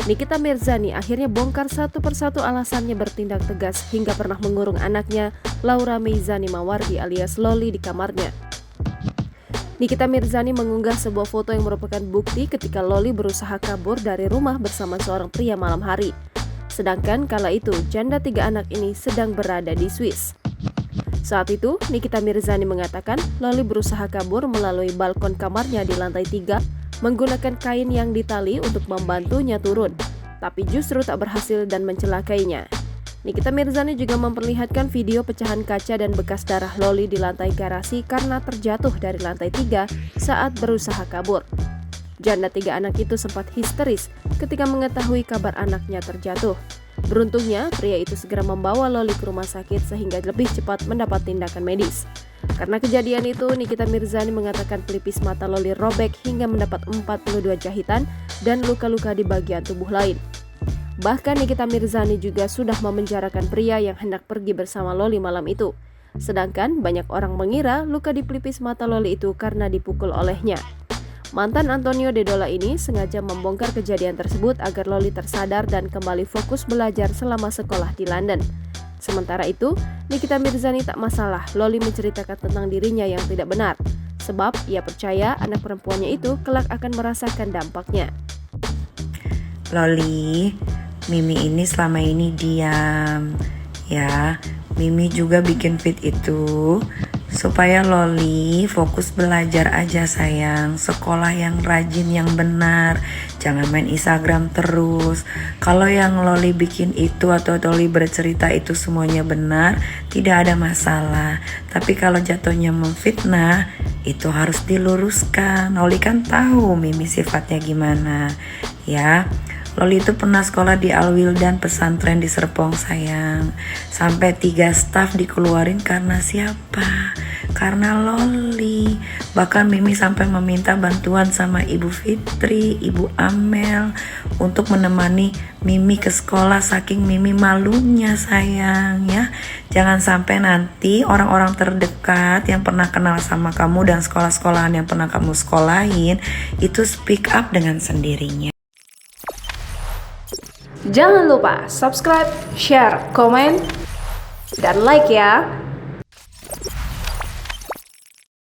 Nikita Mirzani akhirnya bongkar satu persatu alasannya bertindak tegas hingga pernah mengurung anaknya, Laura Meizani Mawardi alias Loli, di kamarnya. Nikita Mirzani mengunggah sebuah foto yang merupakan bukti ketika Loli berusaha kabur dari rumah bersama seorang pria malam hari. Sedangkan kala itu, janda 3 anak ini sedang berada di Swiss. Saat itu, Nikita Mirzani mengatakan Loli berusaha kabur melalui balkon kamarnya di lantai 3 menggunakan kain yang ditali untuk membantunya turun, tapi justru tak berhasil dan mencelakainya. Nikita Mirzani juga memperlihatkan video pecahan kaca dan bekas darah Loli di lantai garasi karena terjatuh dari lantai 3 saat berusaha kabur. Janda 3 anak itu sempat histeris ketika mengetahui kabar anaknya terjatuh. Beruntungnya, pria itu segera membawa Loli ke rumah sakit sehingga lebih cepat mendapat tindakan medis. Karena kejadian itu, Nikita Mirzani mengatakan pelipis mata Loli robek hingga mendapat 42 jahitan dan luka-luka di bagian tubuh lain. Bahkan Nikita Mirzani juga sudah memenjarakan pria yang hendak pergi bersama Loli malam itu. Sedangkan banyak orang mengira luka di pelipis mata Loli itu karena dipukul olehnya. Mantan Antonio Dedola ini sengaja membongkar kejadian tersebut agar Loli tersadar dan kembali fokus belajar selama sekolah di London. Sementara itu, Nikita Mirzani tak masalah Loli menceritakan tentang dirinya yang tidak benar, sebab ia percaya anak perempuannya itu kelak akan merasakan dampaknya. Loli, Mimi ini selama ini diam, ya. Mimi juga bikin feed itu supaya Loli fokus belajar aja sayang. Sekolah yang rajin, yang benar. Jangan main Instagram terus. Kalau yang Loli bikin itu atau Loli bercerita itu semuanya benar, tidak ada masalah. Tapi kalau jatuhnya memfitnah, itu harus diluruskan. Loli kan tahu Mimi sifatnya gimana, ya. Loli itu pernah sekolah di Al-Wildan pesantren di Serpong sayang. Sampai 3 staf dikeluarin karena siapa? Karena Loli. Bahkan Mimi sampai meminta bantuan sama Ibu Fitri, Ibu Amel untuk menemani Mimi ke sekolah saking Mimi malunya sayang, ya. Jangan sampai nanti orang-orang terdekat yang pernah kenal sama kamu dan sekolah-sekolahan yang pernah kamu sekolahin itu speak up dengan sendirinya. Jangan lupa subscribe, share, komen, dan like ya.